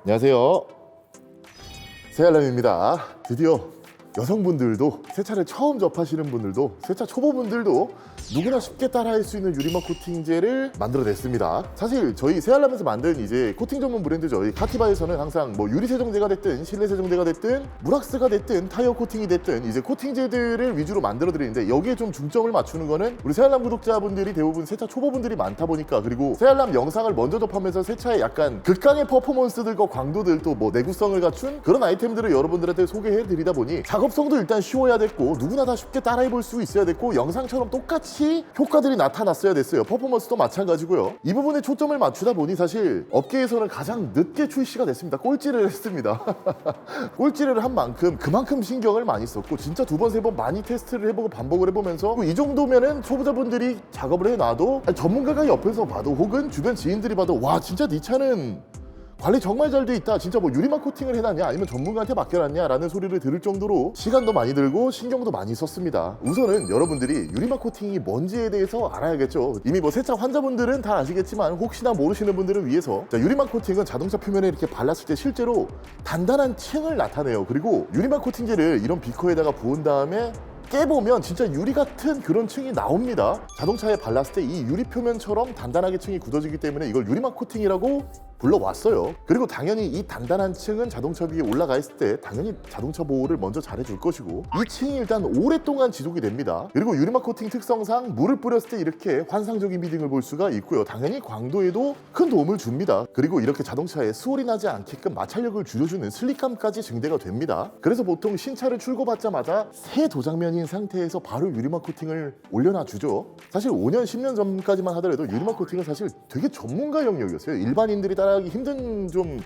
안녕하세요, 새알람입니다. 드디어 여성분들도, 세차를 처음 접하시는 분들도, 세차 초보분들도 누구나 쉽게 따라할 수 있는 유리막 코팅제를 만들어냈습니다. 사실 저희 새알람에서 만든 이제 코팅 전문 브랜드죠. 이 카티바에서는 항상 뭐 유리 세정제가 됐든 실내 세정제가 됐든 무락스가 됐든 타이어 코팅이 됐든 이제 코팅제들을 위주로 만들어 드리는데, 여기에 좀 중점을 맞추는 거는 우리 새알람 구독자분들이 대부분 세차 초보분들이 많다 보니까, 그리고 새알람 영상을 먼저 접하면서 세차의 약간 극강의 퍼포먼스들과 광도들, 또 뭐 내구성을 갖춘 그런 아이템들을 여러분들한테 소개해 드리다 보니 작업성도 일단 쉬워야 됐고, 누구나 다 쉽게 따라해 볼 수 있어야 됐고, 영상처럼 똑같이 효과들이 나타났어야 됐어요. 퍼포먼스도 마찬가지고요. 이 부분에 초점을 맞추다 보니 사실 업계에서는 가장 늦게 출시가 됐습니다. 꼴찌를 했습니다. 꼴찌를 한 만큼 그만큼 신경을 많이 썼고, 진짜 두 번, 세 번 많이 테스트를 해보고 반복을 해보면서 이 정도면은 초보자분들이 작업을 해놔도, 아니, 전문가가 옆에서 봐도 혹은 주변 지인들이 봐도 와, 진짜 네 차는 관리 정말 잘 돼 있다, 진짜 뭐 유리막 코팅을 해놨냐 아니면 전문가한테 맡겨놨냐 라는 소리를 들을 정도로 시간도 많이 들고 신경도 많이 썼습니다. 우선은 여러분들이 유리막 코팅이 뭔지에 대해서 알아야겠죠. 이미 뭐 세차 환자분들은 다 아시겠지만, 혹시나 모르시는 분들을 위해서, 자, 유리막 코팅은 자동차 표면에 이렇게 발랐을 때 실제로 단단한 층을 나타내요. 그리고 유리막 코팅제를 이런 비커에다가 부은 다음에 깨보면 진짜 유리 같은 그런 층이 나옵니다. 자동차에 발랐을 때 이 유리 표면처럼 단단하게 층이 굳어지기 때문에 이걸 유리막 코팅이라고 불러왔어요. 그리고 당연히 이 단단한 층은 자동차 위에 올라가 있을 때 당연히 자동차 보호를 먼저 잘해줄 것이고, 이 층이 일단 오랫동안 지속이 됩니다. 그리고 유리막 코팅 특성상 물을 뿌렸을 때 이렇게 환상적인 비딩을 볼 수가 있고요. 당연히 광도에도 큰 도움을 줍니다. 그리고 이렇게 자동차에 수월이 나지 않게끔 마찰력을 줄여주는 슬립감까지 증대가 됩니다. 그래서 보통 신차를 출고받자마자 새 도장면인 상태에서 바로 유리막 코팅을 올려놔 주죠. 사실 5년, 10년 전까지만 하더라도 유리막 코팅은 사실 되게 전문가 영역이었어요. 일반인들이 따라하기 힘든 좀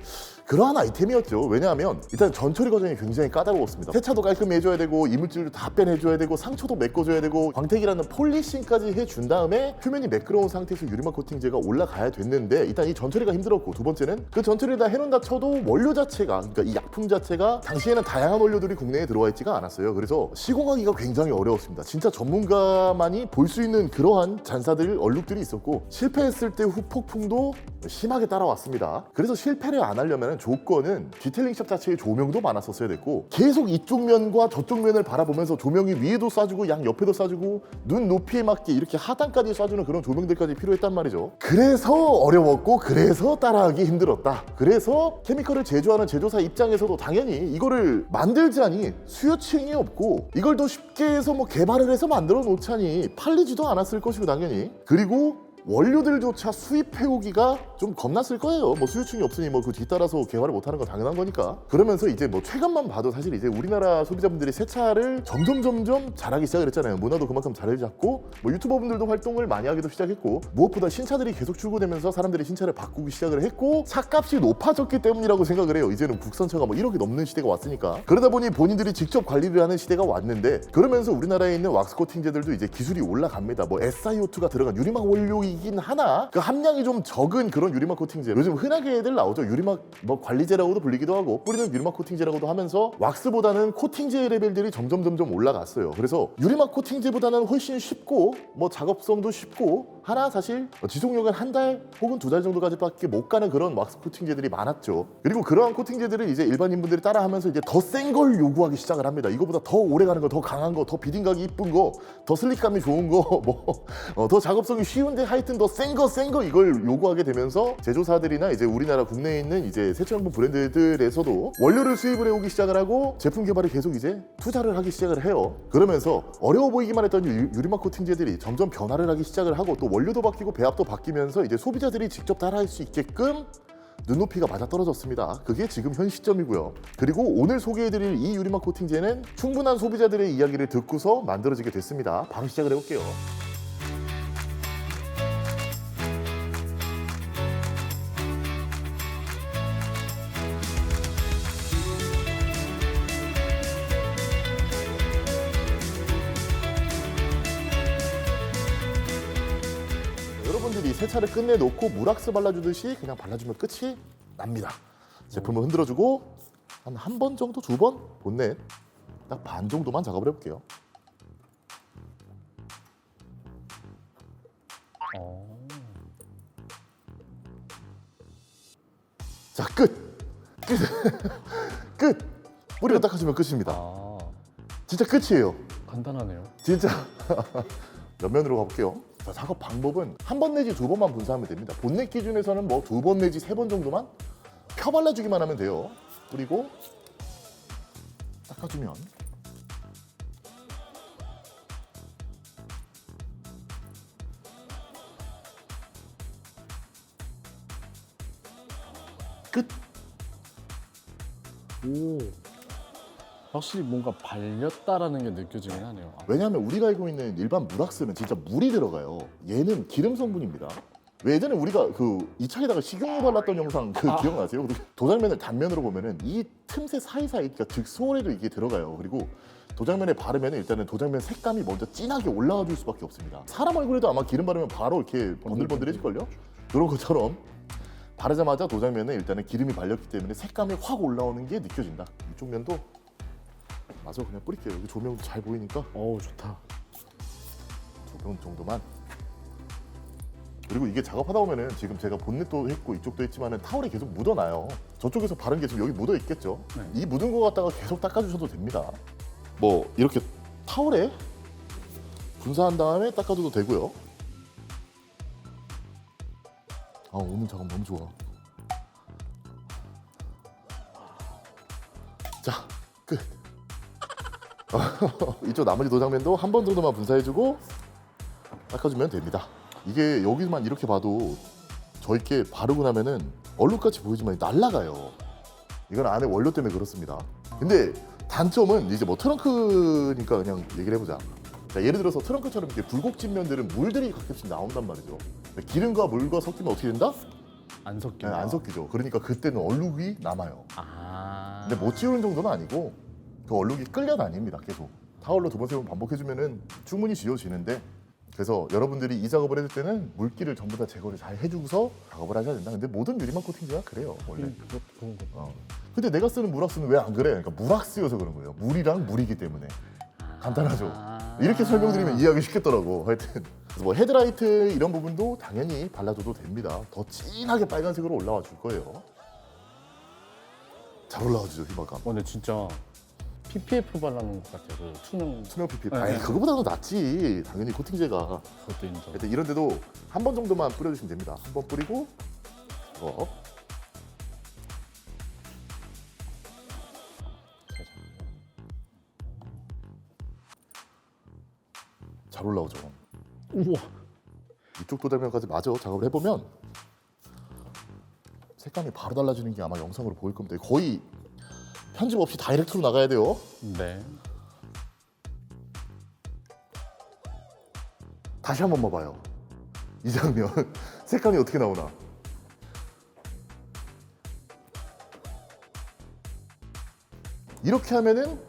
그러한 아이템이었죠. 왜냐하면 일단 전처리 과정이 굉장히 까다로웠습니다. 세차도 깔끔히 해줘야 되고, 이물질도 다 빼내줘야 되고, 상초도 메꿔줘야 되고, 광택이라는 폴리싱까지 해준 다음에 표면이 매끄러운 상태에서 유리막 코팅제가 올라가야 됐는데, 일단 이 전처리가 힘들었고, 두 번째는 그 전처리를 다 해놓는다 쳐도 원료 자체가, 그러니까 이 약품 자체가 당시에는 다양한 원료들이 국내에 들어와 있지가 않았어요. 그래서 시공하기가 굉장히 어려웠습니다. 진짜 전문가만이 볼 수 있는 그러한 잔사들, 얼룩들이 있었고, 실패했을 때 후폭풍도 심하게 따라왔습니다. 그래서 실패를 안 하려면 조건은 디테일링샵 자체의 조명도 많았었어야 됐고, 계속 이쪽 면과 저쪽 면을 바라보면서 조명이 위에도 쏴주고 양 옆에도 쏴주고 눈 높이에 맞게 이렇게 하단까지 쏴주는 그런 조명들까지 필요했단 말이죠. 그래서 어려웠고, 그래서 따라하기 힘들었다. 그래서 케미컬을 제조하는 제조사 입장에서도 당연히 이거를 만들자니 수요층이 없고, 이걸 더 쉽게 해서 뭐 개발을 해서 만들어 놓자니 팔리지도 않았을 것이고, 당연히. 그리고 원료들조차 수입해오기가 좀 겁났을 거예요. 뭐 수요층이 없으니 뭐 그 뒤따라서 개발을 못하는 건 당연한 거니까. 그러면서 이제 뭐 최근만 봐도 사실 이제 우리나라 소비자분들이 세차를 점점 잘하기 시작을 했잖아요. 문화도 그만큼 잘 잡고, 뭐 유튜버분들도 활동을 많이 하기도 시작했고, 무엇보다 신차들이 계속 출고되면서 사람들이 신차를 바꾸기 시작을 했고, 차값이 높아졌기 때문이라고 생각을 해요. 이제는 국산차가 뭐 1억이 넘는 시대가 왔으니까. 그러다 보니 본인들이 직접 관리를 하는 시대가 왔는데, 그러면서 우리나라에 있는 왁스 코팅제들도 이제 기술이 올라갑니다. 뭐 SiO2가 들어간 유리막 원료이긴 하나 그 함량이 좀 적은 그런 유리막 코팅제, 요즘 흔하게들 나오죠. 유리막 뭐 관리제라고도 불리기도 하고, 뿌리는 유리막 코팅제라고도 하면서, 왁스보다는 코팅제 레벨들이 점점 올라갔어요. 그래서 유리막 코팅제보다는 훨씬 쉽고, 뭐 작업성도 쉽고, 하나 사실 지속력은 한 달 혹은 2달 정도까지밖에 못 가는 그런 왁스 코팅제들이 많았죠. 그리고 그러한 코팅제들을 이제 일반인분들이 따라하면서 이제 더 센 걸 요구하기 시작을 합니다. 이거보다 더 오래 가는 거, 더 강한 거, 더 비딩각이 이쁜 거, 더 슬릭감이 좋은 거, 뭐 더 작업성이 쉬운데 하여튼 더 센 거 이걸 요구하게 되면서, 제조사들이나 이제 우리나라 국내에 있는 이제 세차용품 브랜드들에서도 원료를 수입을 해오기 시작을 하고, 제품 개발에 계속 이제 투자를 하기 시작을 해요. 그러면서 어려워 보이기만 했던 유리막 코팅제들이 점점 변화를 하기 시작을 하고, 또 원료도 바뀌고 배합도 바뀌면서 이제 소비자들이 직접 따라할 수 있게끔 눈높이가 맞아떨어졌습니다. 그게 지금 현 시점이고요. 그리고 오늘 소개해드릴 이 유리막 코팅제는 충분한 소비자들의 이야기를 듣고서 만들어지게 됐습니다. 바로 시작을 해볼게요. 여러분들이 세차를 끝내놓고 무락스 발라주듯이 그냥 발라주면 끝이 납니다. 제품을 흔들어주고 한 번 정도, 2번, 본넷 딱 반 정도만 작업을 해볼게요. 자, 끝! 끝! 뿌리를 닦아주면 끝입니다. 아, 진짜 끝이에요. 간단하네요. 진짜. 옆면으로 가볼게요. 자, 작업 방법은 한 번 내지 두 번만 분사하면 됩니다. 본넷 기준에서는 뭐 두 번 내지 세 번 정도만 펴 발라주기만 하면 돼요. 그리고 닦아주면 끝! 오, 확실히 뭔가 발렸다라는 게 느껴지긴 하네요. 아, 왜냐하면 우리가 알고 있는 일반 물왁스는 진짜 물이 들어가요. 얘는 기름 성분입니다. 왜 예전에 우리가 이 차에다가 식용유 발랐던 영상 기억나세요? 도장면을 단면으로 보면은 이 틈새 사이사이, 그러니까 즉소에도 이게 들어가요. 그리고 도장면에 바르면 일단은 도장면 색감이 먼저 진하게 올라와 줄 수밖에 없습니다. 사람 얼굴에도 아마 기름 바르면 바로 이렇게 번들번들해질걸요? 그런 것처럼 바르자마자 도장면에 일단은 기름이 발렸기 때문에 색감이 확 올라오는 게 느껴진다. 이쪽 면도 마저 그냥 뿌릴게요. 여기 조명도 잘 보이니까 어우, 좋다. 조명 정도만. 그리고 이게 작업하다 보면은 지금 제가 본넷도 했고 이쪽도 했지만은 타월이 계속 묻어나요. 저쪽에서 바른 게 지금 여기 묻어 있겠죠. 네. 이 묻은 거 갖다가 계속 닦아주셔도 됩니다. 뭐 이렇게 타월에 분사한 다음에 닦아줘도 되고요. 아, 오늘 작업 너무 좋아. 자, 끝. 이쪽 나머지 도장면도 한 번 정도만 분사해주고 닦아주면 됩니다. 이게 여기만 이렇게 봐도 저희께 바르고 나면은 얼룩같이 보이지만 날아가요. 이건 안에 원료 때문에 그렇습니다. 근데 단점은 이제 뭐 트렁크니까 그냥 얘기를 해보자. 자, 예를 들어서 트렁크처럼 이렇게 굴곡진 면들은 물들이 가끔씩 나온단 말이죠. 기름과 물과 섞이면 어떻게 된다? 안 섞여. 안 섞이죠. 그러니까 그때는 얼룩이 남아요. 아, 근데 못 지우는 정도는 아니고 그 얼룩이 끌려다닙니다. 계속 타월로 두 번 세 번 반복해주면은 충분히 지워지는데, 그래서 여러분들이 이 작업을 해줄 때는 물기를 전부 다 제거를 잘 해주고서 작업을 하셔야 된다. 근데 모든 유리막 코팅제가 그래요 원래. 그것도 좋은 거. 근데 내가 쓰는 물왁스는 왜 안 그래? 그러니까 물왁스여서 그런 거예요. 물이랑 물이기 때문에. 간단하죠. 이렇게 설명드리면 이해하기 쉽겠더라고. 하여튼 그래서 뭐 헤드라이트 이런 부분도 당연히 발라줘도 됩니다. 더 진하게 빨간색으로 올라와 줄 거예요. 잘 올라와주죠, 휘마감. 근데 진짜 PPF 발라놓은 것 같아요. 그 투명 PP. 네. 아니, 그거보다는 낫지. 당연히 코팅제가. 그것도 인정. 하여튼 이런 데도 한 번 정도만 뿌려주시면 됩니다. 한 번 뿌리고 잘 올라오죠. 우와. 이쪽 도장면까지 마저 작업을 해보면 색감이 바로 달라지는 게 아마 영상으로 보일 겁니다. 거의 편집 없이 다이렉트로 나가야 돼요. 네. 다시 한 번만 봐요. 이 장면 색감이 어떻게 나오나. 이렇게 하면은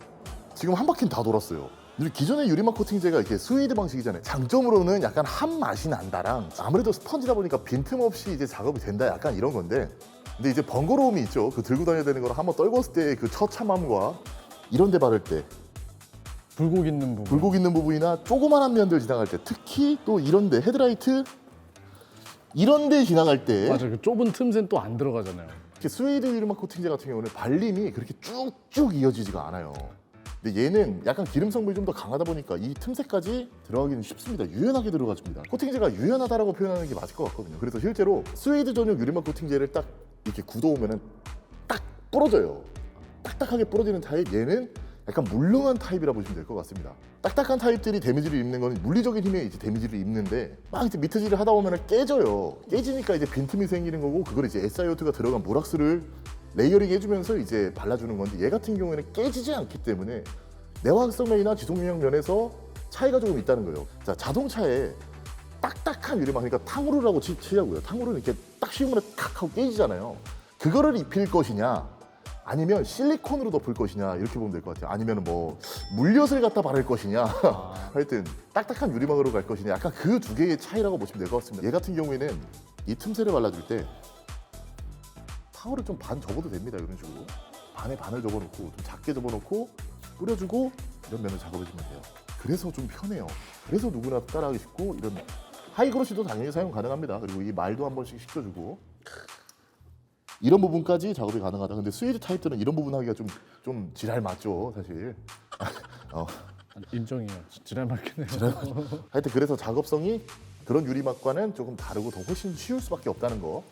지금 한 바퀴는 다 돌았어요. 기존의 유리막 코팅제가 이렇게 스웨이드 방식이잖아요. 장점으로는 약간 한 맛이 난다랑 아무래도 스펀지다 보니까 빈틈없이 이제 작업이 된다, 약간 이런 건데, 근데 이제 번거로움이 있죠. 그 들고 다녀야 되는 거를 한번 떨궜을 때 그 처참함과 이런 데 바를 때 굴곡 있는 부분. 굴곡 있는 부분이나 조그만한 면들 지나갈 때, 특히 또 이런 데 헤드라이트 이런 데 지나갈 때 맞아, 그 좁은 틈새는 또 안 들어가잖아요. 이렇게 스웨이드 유리막 코팅제 같은 경우는 발림이 그렇게 쭉쭉 이어지지가 않아요. 근데 얘는 약간 기름 성분이 좀 더 강하다 보니까 이 틈새까지 들어가기는 쉽습니다. 유연하게 들어가줍니다. 코팅제가 유연하다라고 표현하는 게 맞을 것 같거든요. 그래서 실제로 스웨이드 전용 유리막 코팅제를 딱 이렇게 굳어오면은 딱 부러져요. 딱딱하게 부러지는 타입. 얘는 약간 물렁한 타입이라 보시면 될 것 같습니다. 딱딱한 타입들이 데미지를 입는 건 물리적인 힘에 이제 데미지를 입는데, 막 이제 미트질을 하다 보면 깨져요. 깨지니까 이제 빈틈이 생기는 거고, 그걸 이제 SiO2가 들어간 물왁스를 레이어링 해주면서 이제 발라주는 건데, 얘 같은 경우에는 깨지지 않기 때문에 내화학성 면이나 지속 영역 면에서 차이가 조금 있다는 거예요. 자, 자동차에 딱딱한 유리막, 그러니까 탕후루라고 치자고요. 탕후루는 이렇게 딱 씌우면 탁 하고 깨지잖아요. 그거를 입힐 것이냐, 아니면 실리콘으로 덮을 것이냐, 이렇게 보면 될 것 같아요. 아니면 뭐 물엿을 갖다 바를 것이냐, 하여튼 딱딱한 유리막으로 갈 것이냐, 약간 그 두 개의 차이라고 보시면 될 것 같습니다. 얘 같은 경우에는 이 틈새를 발라줄 때 타월을 좀 반 접어도 됩니다. 이런 식으로 반에 반을 접어놓고 좀 작게 접어놓고 뿌려주고 이런 면을 작업해주면 돼요. 그래서 좀 편해요. 그래서 누구나 따라하기 쉽고, 이런 하이그로시도 당연히 사용 가능합니다. 그리고 이 말도 한 번씩 시켜주고, 이런 부분까지 작업이 가능하다. 근데 스웨이드 타입들은 이런 부분 하기가 좀 지랄 맞죠, 사실. 인정이에요. 지랄 맞긴 해요. 하여튼 그래서 작업성이 그런 유리막과는 조금 다르고 더 훨씬 쉬울 수밖에 없다는 거.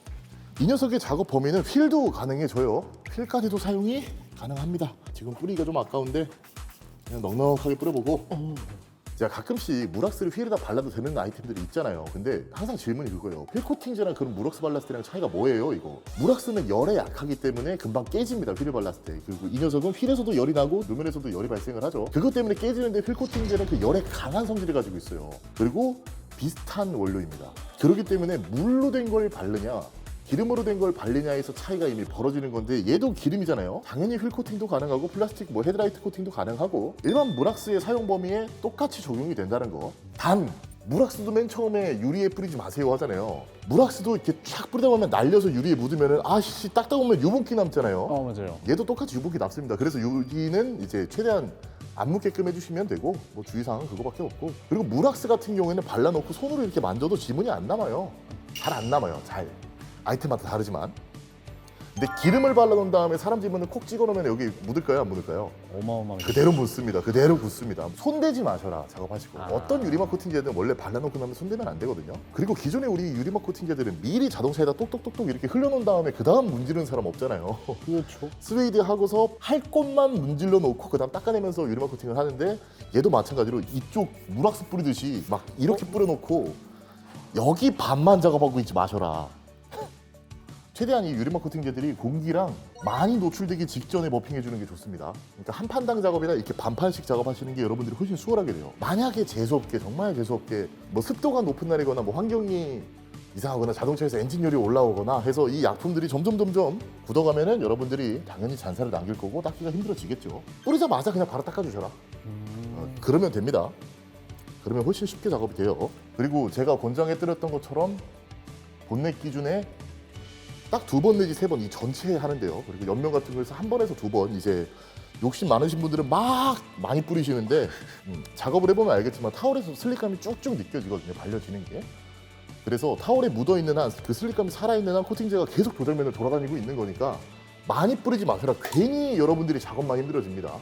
이 녀석의 작업 범위는 휠도 가능해져요. 휠까지도 사용이 가능합니다. 지금 뿌리기가 좀 아까운데 그냥 넉넉하게 뿌려보고. 제가 가끔씩 무락스를 휠에다 발라도 되는 아이템들이 있잖아요. 근데 항상 질문이 그거예요. 휠 코팅제랑 그런 무락스 발랐을 때랑 차이가 뭐예요, 이거? 무락스는 열에 약하기 때문에 금방 깨집니다, 휠을 발랐을 때. 그리고 이 녀석은 휠에서도 열이 나고路面에서도 열이 발생을 하죠. 그것 때문에 깨지는데 휠 코팅제는 그 열에 강한 성질을 가지고 있어요. 그리고 비슷한 원료입니다. 그렇기 때문에 물로 된 걸 바르냐 기름으로 된 걸 발리냐에서 차이가 이미 벌어지는 건데, 얘도 기름이잖아요. 당연히 휠 코팅도 가능하고 플라스틱 헤드라이트 코팅도 가능하고 일반 무락스의 사용 범위에 똑같이 적용이 된다는 거. 단 무락스도 맨 처음에 유리에 뿌리지 마세요 하잖아요. 무락스도 이렇게 쫙 뿌리다 보면 날려서 유리에 묻으면은 아씨 닦다 보면 유분기 남잖아요. 맞아요. 얘도 똑같이 유분기 남습니다. 그래서 여기는 이제 최대한 안 묻게끔 해주시면 되고, 뭐 주의사항은 그거밖에 없고. 그리고 무락스 같은 경우에는 발라놓고 손으로 이렇게 만져도 지문이 안 남아요. 잘 안 남아요. 잘. 아이템마다 다르지만. 근데 기름을 발라놓은 다음에 사람 지문을 콕 찍어놓으면 여기 묻을까요, 안 묻을까요? 어마어마하게. 그대로 묻습니다. 그대로 굳습니다. 손대지 마셔라, 작업하시고. 아. 어떤 유리막 코팅제들은 원래 발라놓고 나면 손대면 안 되거든요. 그리고 기존에 우리 유리막 코팅제들은 미리 자동차에다 똑똑똑똑 이렇게 흘려놓은 다음에 그 다음 문지르는 사람 없잖아요. 그렇죠. 스웨이드 하고서 할 것만 문질러 놓고 그 다음 닦아내면서 유리막 코팅을 하는데, 얘도 마찬가지로 이쪽 무락스 뿌리듯이 막 이렇게 뿌려놓고 여기 반만 작업하고 있지 마셔라. 최대한 이 유리막 코팅제들이 공기랑 많이 노출되기 직전에 머핑해주는 게 좋습니다. 그러니까 한 판당 작업이나 이렇게 반판씩 작업하시는 게 여러분들이 훨씬 수월하게 돼요. 만약에 재수없게, 정말 재수없게 뭐 습도가 높은 날이거나 뭐 환경이 이상하거나 자동차에서 엔진열이 올라오거나 해서 이 약품들이 점점 굳어가면은 여러분들이 당연히 잔사를 남길 거고 닦기가 힘들어지겠죠. 뿌리자마자 그냥 바로 닦아주셔라. 그러면 됩니다. 그러면 훨씬 쉽게 작업이 돼요. 그리고 제가 권장해 드렸던 것처럼 본넷 기준에 딱 2번 내지 3번 이 전체에 하는데요. 그리고 옆면 같은 거에서 1번에서 2번, 이제 욕심 많으신 분들은 막 많이 뿌리시는데 작업을 해보면 알겠지만 타월에서 슬립감이 쭉쭉 느껴지거든요, 발려지는 게. 그래서 타월에 묻어있는 한, 그 슬립감이 살아있는 한 코팅제가 계속 조절면을 돌아다니고 있는 거니까 많이 뿌리지 마세요. 괜히 여러분들이 작업만 힘들어집니다.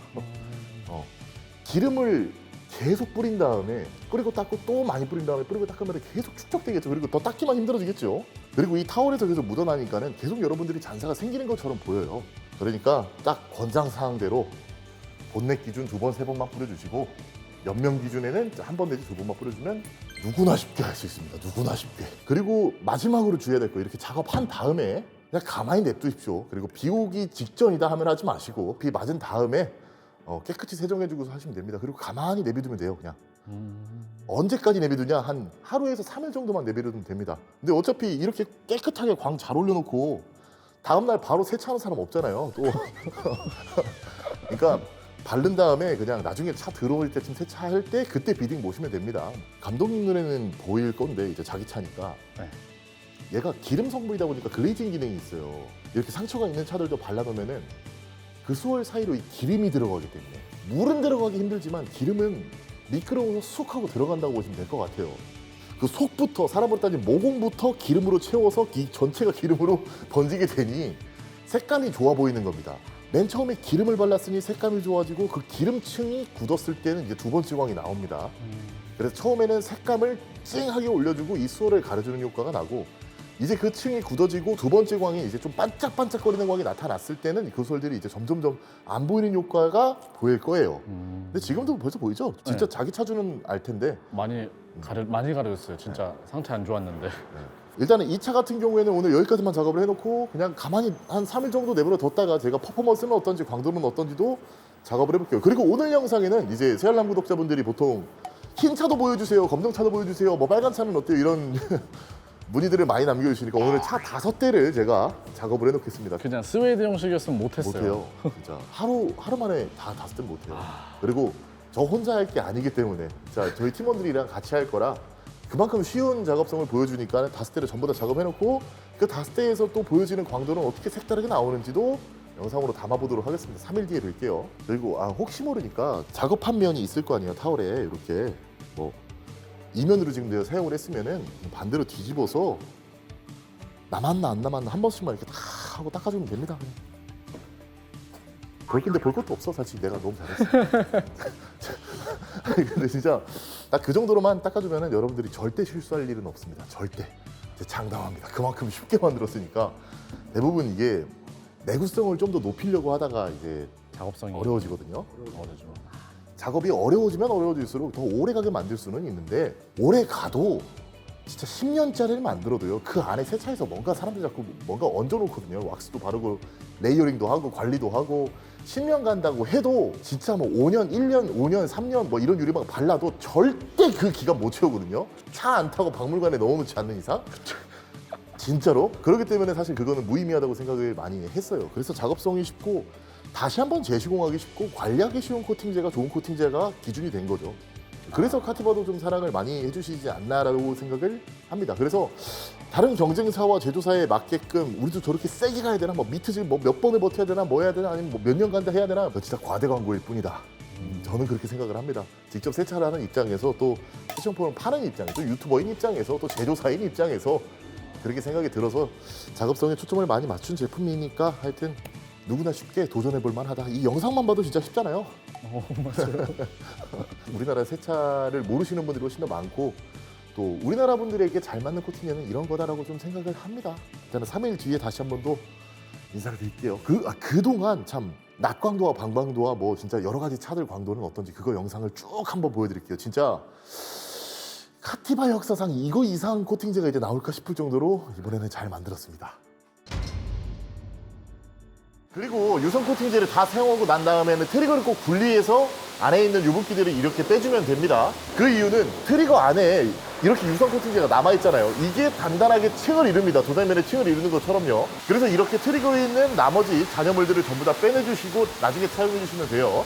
기름을 계속 뿌린 다음에 뿌리고 닦고 또 많이 뿌린 다음에 뿌리고 닦으면 계속 축적되겠죠. 그리고 더 닦기만 힘들어지겠죠. 그리고 이 타월에서 계속 묻어나니까는 계속 여러분들이 잔사가 생기는 것처럼 보여요. 그러니까 딱 권장사항대로 본넷 기준 2번, 3번만 뿌려주시고 옆면 기준에는 1번 내지 2번만 뿌려주면 누구나 쉽게 할 수 있습니다. 누구나 쉽게. 그리고 마지막으로 주의해야 될 거, 이렇게 작업한 다음에 그냥 가만히 냅두십시오. 그리고 비 오기 직전이다 하면 하지 마시고 비 맞은 다음에 깨끗이 세정해주고서 하시면 됩니다. 그리고 가만히 내비두면 돼요, 그냥. 언제까지 내비두냐? 한 하루에서 3일 정도만 내비두면 됩니다. 근데 어차피 이렇게 깨끗하게 광 잘 올려놓고 다음날 바로 세차하는 사람 없잖아요, 또. 그러니까 바른 다음에 그냥 나중에 차 들어올 때쯤 세차할 때 그때 비딩 모시면 됩니다. 감독님 눈에는 보일 건데 이제 자기 차니까. 네. 얘가 기름 성분이다 보니까 글레이징 기능이 있어요. 이렇게 상처가 있는 차들도 발라놓으면은 그 수월 사이로 이 기름이 들어가기 때문에 물은 들어가기 힘들지만 기름은 미끄러워서 쑥 하고 들어간다고 보시면 될 것 같아요. 그 속부터, 사람으로 따지면 모공부터 기름으로 채워서 전체가 기름으로 번지게 되니 색감이 좋아 보이는 겁니다. 맨 처음에 기름을 발랐으니 색감이 좋아지고 그 기름층이 굳었을 때는 이제 2번째 광이 나옵니다. 그래서 처음에는 색감을 찡하게 올려주고 이 수월을 가려주는 효과가 나고, 이제 그 층이 굳어지고 2번째 광이 이제 좀 반짝반짝거리는 광이 나타났을 때는 그 솔들이 이제 점점점 안 보이는 효과가 보일 거예요. 근데 지금도 벌써 보이죠? 진짜 네. 자기 차주는 알 텐데. 많이 가려졌어요. 진짜 상태 안 좋았는데. 일단은 이 차 같은 경우에는 오늘 여기까지만 작업을 해놓고 그냥 가만히 한 3일 정도 내버려 뒀다가 제가 퍼포먼스는 어떤지, 광도는 어떤지도 작업을 해볼게요. 그리고 오늘 영상에는 이제 새알람 구독자분들이 보통 흰 차도 보여주세요, 검정 차도 보여주세요, 뭐 빨간 차는 어때요, 이런 문의들을 많이 남겨주시니까 오늘 차 5대를 제가 작업을 해놓겠습니다. 그냥 스웨이드 형식이었으면 못했어요. 못해요. 진짜 하루 만에 다 5대는 못해요. 그리고 저 혼자 할 게 아니기 때문에, 자, 저희 팀원들이랑 같이 할 거라 그만큼 쉬운 작업성을 보여주니까 5대를 전부 다 작업해놓고 그 5대에서 또 보여지는 광도는 어떻게 색다르게 나오는지도 영상으로 담아보도록 하겠습니다. 3일 뒤에 뵐게요. 그리고 혹시 모르니까 작업한 면이 있을 거 아니에요. 타월에 이렇게 뭐 이면으로 지금 내가 사용을 했으면은 반대로 뒤집어서 남았나 안 남았나 한 번씩만 이렇게 다 하고 닦아주면 됩니다. 근데 볼 것도 없어 사실 내가 너무 잘했어. 근데 진짜 딱 그 정도로만 닦아주면 여러분들이 절대 실수할 일은 없습니다. 절대. 장담합니다. 그만큼 쉽게 만들었으니까 대부분 이게 내구성을 좀 더 높이려고 하다가 이제 작업성이 어려워지거든요. 어려죠. 작업이 어려워지면 어려워질수록 더 오래가게 만들 수는 있는데 오래 가도 진짜 10년짜리를 만들어도요 그 안에 세차해서 뭔가 사람들이 자꾸 뭔가 얹어놓거든요. 왁스도 바르고 레이어링도 하고 관리도 하고 10년 간다고 해도 진짜 뭐 5년, 1년, 5년, 3년 뭐 이런 유리막 발라도 절대 그 기간 못 채우거든요. 차 안 타고 박물관에 넣어놓지 않는 이상. 진짜로. 그렇기 때문에 사실 그거는 무의미하다고 생각을 많이 했어요. 그래서 작업성이 쉽고 다시 한번 재시공하기 쉽고 관리하기 쉬운 코팅제가 좋은 코팅제가 기준이 된 거죠. 그래서 카티바도 좀 사랑을 많이 해주시지 않나라고 생각을 합니다. 그래서 다른 경쟁사와 제조사에 맞게끔 우리도 저렇게 세게 가야 되나, 뭐 미트질 뭐 몇 번을 버텨야 되나, 뭐 해야 되나, 아니면 뭐 몇 년 간다 해야 되나, 진짜 과대 광고일 뿐이다. 저는 그렇게 생각을 합니다. 직접 세차를 하는 입장에서 또 패션폼을 파는 입장에서 또 유튜버인 입장에서 또 제조사인 입장에서 그렇게 생각이 들어서 작업성에 초점을 많이 맞춘 제품이니까 하여튼 누구나 쉽게 도전해볼 만하다. 이 영상만 봐도 진짜 쉽잖아요. 맞아요. 우리나라 세차를 모르시는 분들이 훨씬 더 많고 또 우리나라 분들에게 잘 맞는 코팅제는 이런 거다라고 좀 생각을 합니다. 저는 3일 뒤에 다시 한 번 더 인사를 드릴게요. 그동안 참 낙광도와 방광도와 뭐 진짜 여러 가지 차들 광도는 어떤지 그거 영상을 쭉 한번 보여드릴게요. 진짜 카티바 역사상 이거 이상 코팅제가 이제 나올까 싶을 정도로 이번에는 잘 만들었습니다. 그리고 유선 코팅제를 다 사용하고 난 다음에는 트리거를 꼭 분리해서 안에 있는 유분기들을 이렇게 빼주면 됩니다. 그 이유는 트리거 안에 이렇게 유선 코팅제가 남아있잖아요. 이게 단단하게 층을 이룹니다. 도장면에 층을 이루는 것처럼요. 그래서 이렇게 트리거에 있는 나머지 잔여물들을 전부 다 빼내주시고 나중에 사용해주시면 돼요.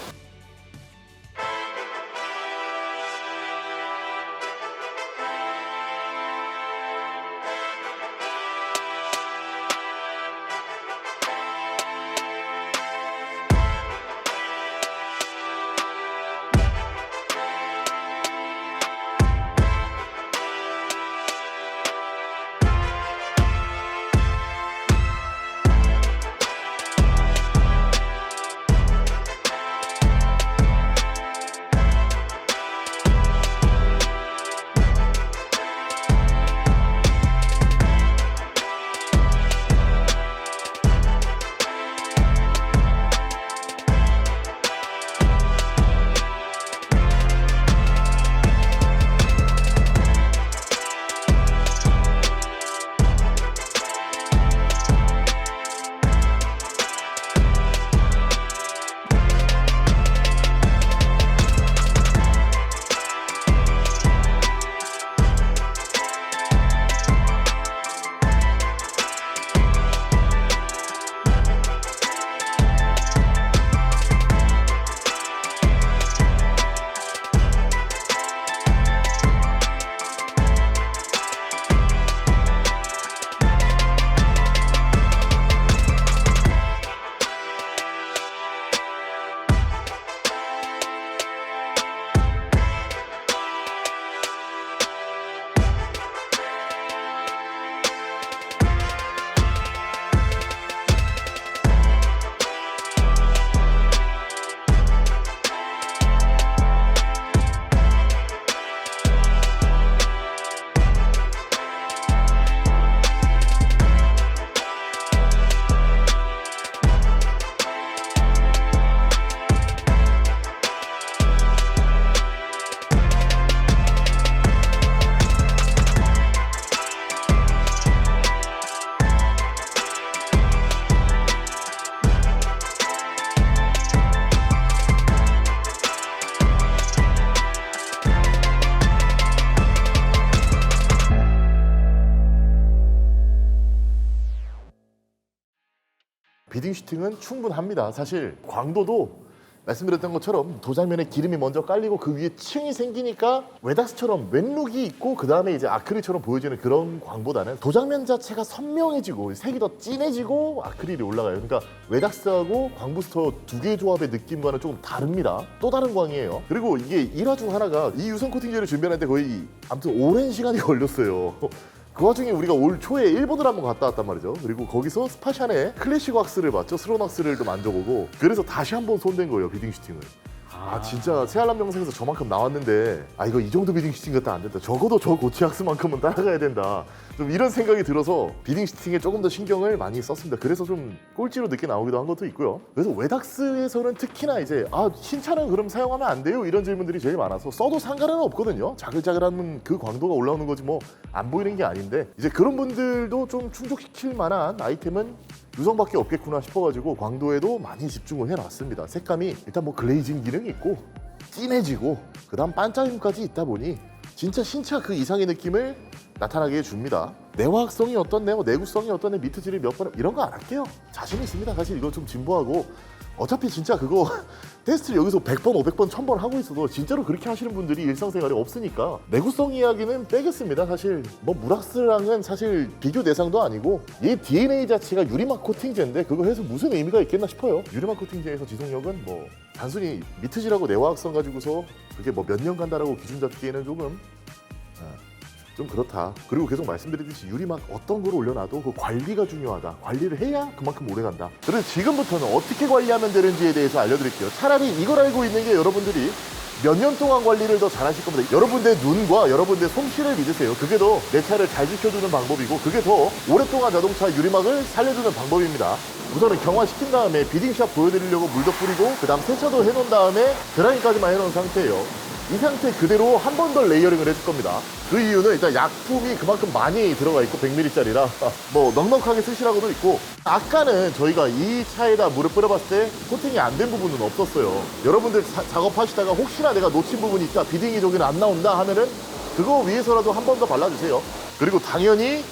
비딩 슈팅은 충분합니다. 사실 광도도 말씀드렸던 것처럼 도장면에 기름이 먼저 깔리고 그 위에 층이 생기니까 웨닥스처럼 웬룩이 있고 그 다음에 이제 아크릴처럼 보여지는 그런 광보다는 도장면 자체가 선명해지고 색이 더 진해지고 아크릴이 올라가요. 그러니까 웨닥스하고 광부스터 두 개의 조합의 느낌과는 조금 다릅니다. 또 다른 광이에요. 그리고 이게 일화 중 하나가 이 유선 코팅제를 준비하는데 거의 아무튼 오랜 시간이 걸렸어요. 그 와중에 우리가 올 초에 일본을 한번 갔다 왔단 말이죠. 그리고 거기서 스파샨의 클래식 왁스를 봤죠. 스론 왁스를 또 만져보고 그래서 다시 한번 손댄 거예요. 비딩 슈팅을. 아 진짜 새알람 영상에서 저만큼 나왔는데 아 이거 이 정도 비딩 슈팅 같다 안 된다. 적어도 저 고치학스만큼은 따라가야 된다. 좀 이런 생각이 들어서 비딩 슈팅에 조금 더 신경을 많이 썼습니다. 그래서 좀 꼴찌로 늦게 나오기도 한 것도 있고요. 그래서 웨닥스에서는 특히나 이제 아 신차는 그럼 사용하면 안 돼요? 이런 질문들이 제일 많아서 써도 상관은 없거든요. 자글자글한 그 광도가 올라오는 거지 뭐 안 보이는 게 아닌데 이제 그런 분들도 좀 충족시킬 만한 아이템은 유성밖에 없겠구나 싶어가지고 광도에도 많이 집중을 해놨습니다. 색감이 일단 뭐 글레이징 기능이 있고 진해지고 그 다음 반짝임까지 있다 보니 진짜 신차 그 이상의 느낌을 나타나게 해줍니다. 내화학성이 어떻네, 내구성이 어떻네, 미트질이 몇 번 이런 거 안 할게요. 자신 있습니다. 사실 이거 좀 진보하고 어차피 진짜 그거 테스트를 여기서 100번, 500번, 1000번 하고 있어도 진짜로 그렇게 하시는 분들이 일상생활에 없으니까 내구성 이야기는 빼겠습니다. 사실 뭐 무락스랑은 사실 비교 대상도 아니고 얘 DNA 자체가 유리막 코팅제인데 그거 해서 무슨 의미가 있겠나 싶어요. 유리막 코팅제에서 지속력은 뭐 단순히 미트질하고 내화학성 가지고서 그게 뭐 몇 년 간다라고 기준 잡기에는 조금 좀 그렇다. 그리고 계속 말씀드리듯이 유리막 어떤 걸 올려놔도 그 관리가 중요하다. 관리를 해야 그만큼 오래 간다. 그래서 지금부터는 어떻게 관리하면 되는지에 대해서 알려드릴게요. 차라리 이걸 알고 있는 게 여러분들이 몇 년 동안 관리를 더 잘하실 겁니다. 여러분들의 눈과 여러분들의 솜씨를 믿으세요. 그게 더 내 차를 잘 지켜주는 방법이고 그게 더 오랫동안 자동차 유리막을 살려주는 방법입니다. 우선은 경화시킨 다음에 비딩샵 보여드리려고 물도 뿌리고 그 다음 세차도 해놓은 다음에 드라이까지만 해놓은 상태예요. 이 상태 그대로 한 번 더 레이어링을 해줄 겁니다. 그 이유는 일단 약품이 그만큼 많이 들어가 있고 100ml짜리라 뭐 넉넉하게 쓰시라고도 있고 아까는 저희가 이 차에다 물을 뿌려봤을 때 코팅이 안 된 부분은 없었어요. 여러분들 작업하시다가 혹시나 내가 놓친 부분이 있다 비딩이 저기는 안 나온다 하면은 그거 위에서라도 한 번 더 발라주세요. 그리고 당연히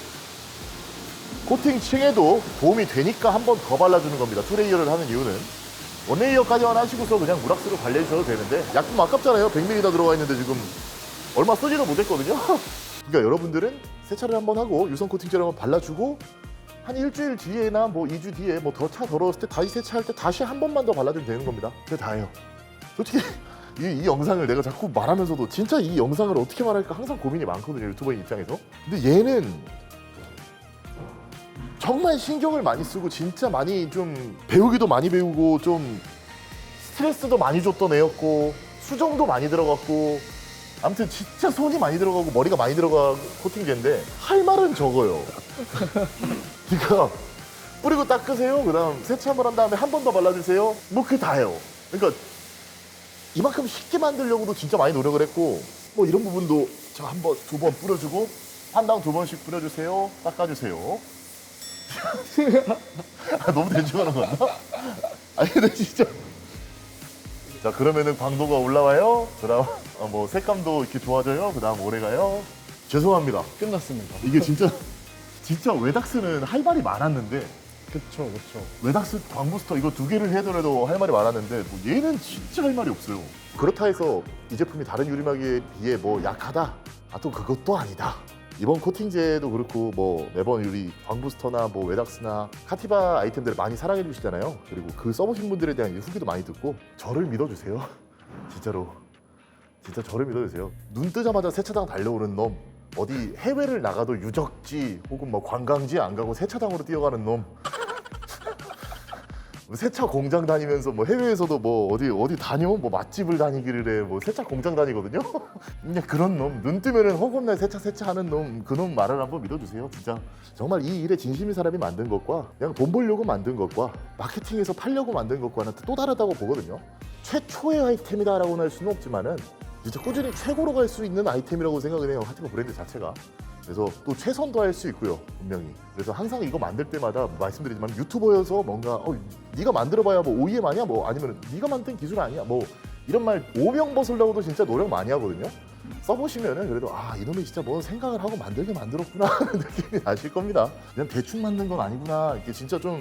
코팅층에도 도움이 되니까 한 번 더 발라주는 겁니다. 투 레이어를 하는 이유는 원레이어까지만 하시고서 그냥 무락스로 발려주셔도 되는데 약품 아깝잖아요. 100ml 다 들어가 있는데 지금 얼마 쓰지도 못했거든요. 그러니까 여러분들은 세차를 한번 하고 유성 코팅제를 한번 발라주고 한 일주일 뒤에나 뭐 2주 뒤에 뭐 더 차 더러웠을 때 다시 세차할 때 다시 한 번만 더 발라주면 되는 겁니다. 그게 다예요. 솔직히 이 영상을 내가 자꾸 말하면서도 진짜 이 영상을 어떻게 말할까 항상 고민이 많거든요. 유튜버인 입장에서. 근데 얘는 정말 신경을 많이 쓰고 진짜 많이 좀 배우기도 많이 배우고 좀 스트레스도 많이 줬던 애였고 수정도 많이 들어갔고 아무튼 진짜 손이 많이 들어가고 머리가 많이 들어간 코팅제인데 할 말은 적어요. 그러니까 뿌리고 닦으세요. 그 다음 세차 한번 한 다음에 한 번 더 발라주세요. 뭐 그게 다예요. 그러니까 이만큼 쉽게 만들려고도 진짜 많이 노력을 했고 뭐 이런 부분도 저 한 번, 두 번 뿌려주고 한 당 두 번씩 뿌려주세요. 닦아주세요. 아, 너무 대충하는 거 같나? 아니 근데 진짜 자 그러면은 광도가 올라와요. 그다음 뭐 색감도 이렇게 좋아져요. 그다음 오래가요. 죄송합니다. 끝났습니다. 이게 진짜 웨닥스는 할 말이 많았는데 그쵸. 웨닥스 광부스터 이거 두 개를 해더라도 할 말이 많았는데 뭐 얘는 진짜 할 말이 없어요. 그렇다 해서 이 제품이 다른 유리막에 비해 뭐 약하다? 아 또 그것도 아니다. 이번 코팅제도 그렇고 뭐 매번 우리 광부스터나 뭐 웨닥스나 카티바 아이템들을 많이 사랑해 주시잖아요. 그리고 그 써보신 분들에 대한 후기도 많이 듣고 저를 믿어주세요. 진짜로 진짜 저를 믿어주세요. 눈 뜨자마자 세차장 달려오는 놈, 어디 해외를 나가도 유적지 혹은 뭐 관광지 안 가고 세차장으로 뛰어가는 놈, 세차 공장 다니면서 뭐 해외에서도 뭐 어디 다녀 뭐 맛집을 다니기를 해 뭐 세차 공장 다니거든요. 그냥 그런 놈, 눈 뜨면은 허겁날 세차하는 놈, 그놈 말을 한번 믿어주세요. 진짜 정말 이 일에 진심인 사람이 만든 것과 그냥 돈 벌려고 만든 것과 마케팅에서 팔려고 만든 것과는 또 다르다고 보거든요. 최초의 아이템이다라고는 할 수는 없지만은 진짜 꾸준히 최고로 갈 수 있는 아이템이라고 생각을 해요. 하티바 브랜드 자체가. 그래서 또 최선도 할 수 있고요, 분명히. 그래서 항상 이거 만들 때마다 말씀드리지만 유튜버여서 뭔가 네가 만들어봐야 뭐 OEM 아니야? 뭐 아니면 네가 만든 기술 아니야? 뭐 이런 말 오명 벗으려고도 진짜 노력 많이 하거든요. 써보시면은 그래도 아 이놈이 진짜 뭐 생각을 하고 만들게 만들었구나 하는 느낌이 나실 겁니다. 그냥 대충 만든 건 아니구나. 이게 진짜 좀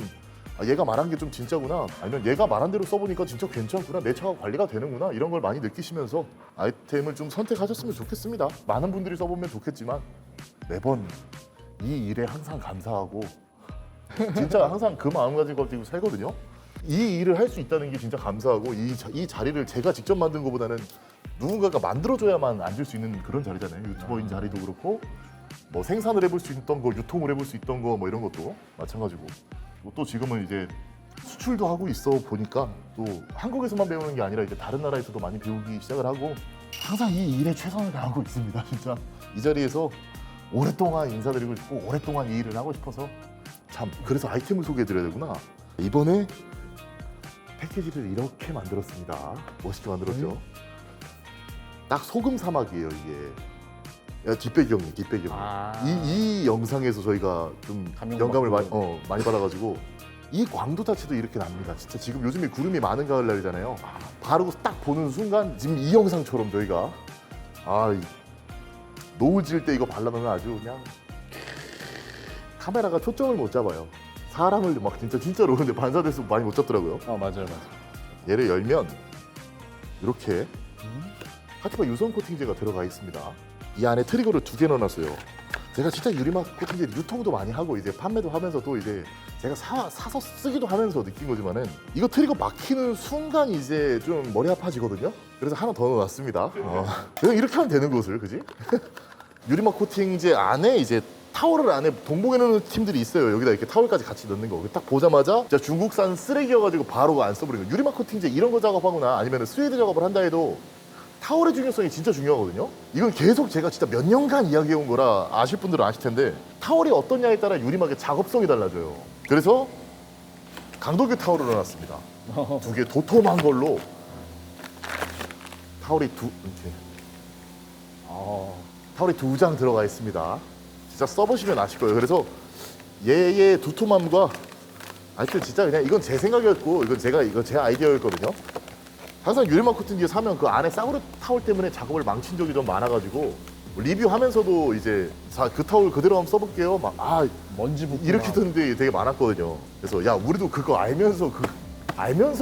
얘가 말한 게 좀 진짜구나. 아니면 얘가 말한 대로 써보니까 진짜 괜찮구나. 내 차가 관리가 되는구나. 이런 걸 많이 느끼시면서 아이템을 좀 선택하셨으면 좋겠습니다. 많은 분들이 써보면 좋겠지만 매번 이 일에 항상 감사하고 진짜 항상 그 마음가짐 가지고 살거든요. 이 일을 할 수 있다는 게 진짜 감사하고 이 자리를 제가 직접 만든 것보다는 누군가가 만들어줘야만 앉을 수 있는 그런 자리잖아요. 유튜버인 자리도 그렇고 뭐 생산을 해볼 수 있던 거, 유통을 해볼 수 있던 거 뭐 이런 것도 마찬가지고 또 지금은 이제 수출도 하고 있어 보니까 또 한국에서만 배우는 게 아니라 이제 다른 나라에서도 많이 배우기 시작을 하고 항상 이 일에 최선을 다하고 있습니다. 진짜 이 자리에서 오랫동안 인사드리고 싶고 오랫동안 이 일을 하고 싶어서 참 그래서 아이템을 소개해드려야 되구나. 이번에 패키지를 이렇게 만들었습니다. 멋있게 만들었죠. 딱 소금 사막이에요 이게. 야, 뒷배경이. 이 영상에서 저희가 좀 영감을 많이 받아가지고 이 광도 자체도 이렇게 납니다. 진짜 지금 요즘에 구름이 많은 가을날이잖아요. 바르고 딱 보는 순간 지금 이 영상처럼 저희가 노을 질 때 이거 발라놓으면 아주 그냥 카메라가 초점을 못 잡아요. 사람을 막 진짜로 근데 반사돼서 많이 못 잡더라고요. 맞아요. 얘를 열면 이렇게 하티바 유성 코팅제가 들어가 있습니다. 이 안에 트리거를 2개 넣어놨어요. 제가 진짜 유리막 코팅제 유통도 많이 하고 이제 판매도 하면서도 이제 제가 사서 쓰기도 하면서 느낀 거지만은 이거 트리거 막히는 순간 이제 좀 머리 아파지거든요. 그래서 하나 더 넣어놨습니다. 그냥 이렇게 하면 되는 것을, 그지? 유리막 코팅제 안에 이제 타월을 안에 동봉해놓는 팀들이 있어요. 여기다 이렇게 타월까지 같이 넣는 거. 딱 보자마자 진짜 중국산 쓰레기여가지고 바로 안 써버리는 거. 유리막 코팅제 이런 거 작업하거나 아니면 스웨이드 작업을 한다 해도 타월의 중요성이 진짜 중요하거든요. 이건 계속 제가 진짜 몇 년간 이야기해온 거라 아실 분들은 아실 텐데 타월이 어떠냐에 따라 유리막의 작업성이 달라져요. 그래서 강도규 타월을 넣어놨습니다. 2개 도톰한 걸로 타월이 타월이 2장 들어가 있습니다. 진짜 써보시면 아실 거예요. 그래서 얘의 두툼함과 하여튼 진짜 그냥 이건 제 생각이었고 이건 제 아이디어였거든요. 항상 유리막 코팅제 사면 그 안에 싸구려 타월 때문에 작업을 망친 적이 좀 많아가지고 리뷰하면서도 이제 그 타월 그대로 한번 써볼게요. 먼지 붙고 이렇게 드는 데 되게 많았거든요. 그래서 야 우리도 그거 알면서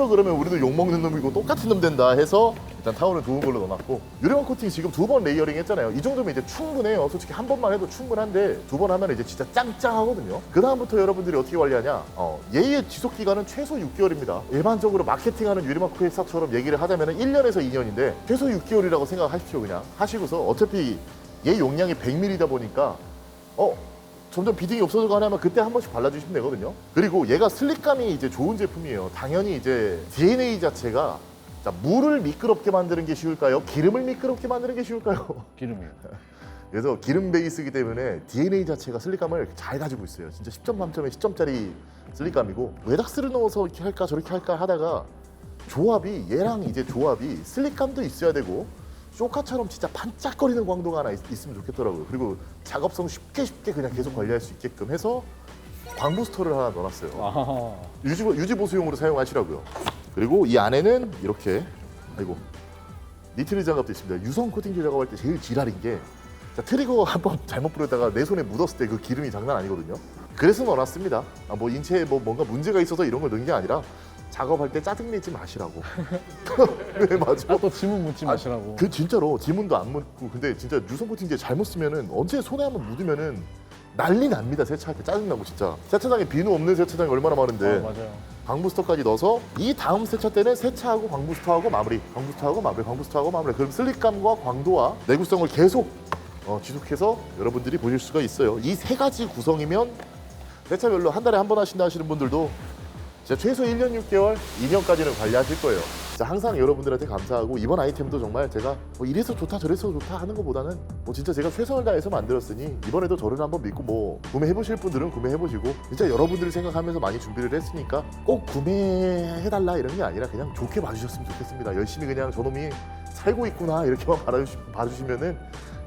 그러면 우리도 욕먹는 놈이고 똑같은 놈 된다 해서 일단 타월은 좋은 걸로 넣어놨고 유리막 코팅 지금 2번 레이어링 했잖아요. 이 정도면 이제 충분해요. 솔직히 한 번만 해도 충분한데 2번 하면 이제 진짜 짱짱하거든요. 그 다음부터 여러분들이 어떻게 관리하냐? 얘의 지속 기간은 최소 6개월입니다. 일반적으로 마케팅하는 유리막 회사처럼 얘기를 하자면 1년에서 2년인데 최소 6개월이라고 생각하십시오. 그냥 하시고서 어차피 얘 용량이 100ml다 보니까 점점 비딩이 없어져가나 하면 그때 한 번씩 발라주시면 되거든요. 그리고 얘가 슬립감이 이제 좋은 제품이에요. 당연히 이제 DNA 자체가 물을 미끄럽게 만드는 게 쉬울까요? 기름을 미끄럽게 만드는 게 쉬울까요? 기름이요. 그래서 기름 베이스이기 때문에 DNA 자체가 슬립감을 잘 가지고 있어요. 진짜 10점 만점에 10점짜리 슬립감이고 웨닥스를 넣어서 이렇게 할까 저렇게 할까 하다가 얘랑 이제 조합이 슬립감도 있어야 되고 쇼카처럼 진짜 반짝거리는 광도가 하나 있으면 좋겠더라고요. 그리고 작업성 쉽게 그냥 계속 관리할 수 있게끔 해서 광부스터를 하나 넣어놨어요. 유지 보수용으로 사용하시라고요. 그리고 이 안에는 이렇게 니트리 장갑도 있습니다. 유성 코팅제 작업할 때 제일 지랄인 게 트리거 한번 잘못 부르다가 내 손에 묻었을 때 그 기름이 장난 아니거든요. 그래서 넣어놨습니다. 뭐 인체에 뭔가 문제가 있어서 이런 걸 넣은 게 아니라 작업할 때 짜증내지 마시라고. 네, 맞아. 또 지문 묻지 마시라고. 진짜로 지문도 안 묻고 근데 진짜 유성 코팅제 잘못 쓰면은 언제 손에 한번 묻으면은 난리 납니다. 세차할 때 짜증나고 진짜. 세차장에 비누 없는 세차장이 얼마나 많은데. 맞아요. 광부스터까지 넣어서 이 다음 세차 때는 세차하고 광부스터하고 마무리. 그럼 슬립감과 광도와 내구성을 계속 지속해서 여러분들이 보실 수가 있어요. 이 3가지 구성이면 세차별로 한 달에 한 번 하신다 하시는 분들도 진짜 최소 1년 6개월, 2년까지는 관리하실 거예요. 진짜 항상 여러분들한테 감사하고 이번 아이템도 정말 제가 이래서 좋다 저래서 좋다 하는 것보다는 진짜 제가 최선을 다해서 만들었으니 이번에도 저를 한번 믿고 구매해보실 분들은 구매해보시고 진짜 여러분들을 생각하면서 많이 준비를 했으니까 꼭 구매해달라 이런 게 아니라 그냥 좋게 봐주셨으면 좋겠습니다. 열심히 그냥 저놈이 살고 있구나 이렇게만 봐주시면은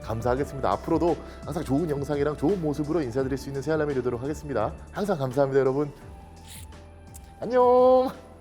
감사하겠습니다. 앞으로도 항상 좋은 영상이랑 좋은 모습으로 인사드릴 수 있는 새알람이 되도록 하겠습니다. 항상 감사합니다 여러분. 안녕.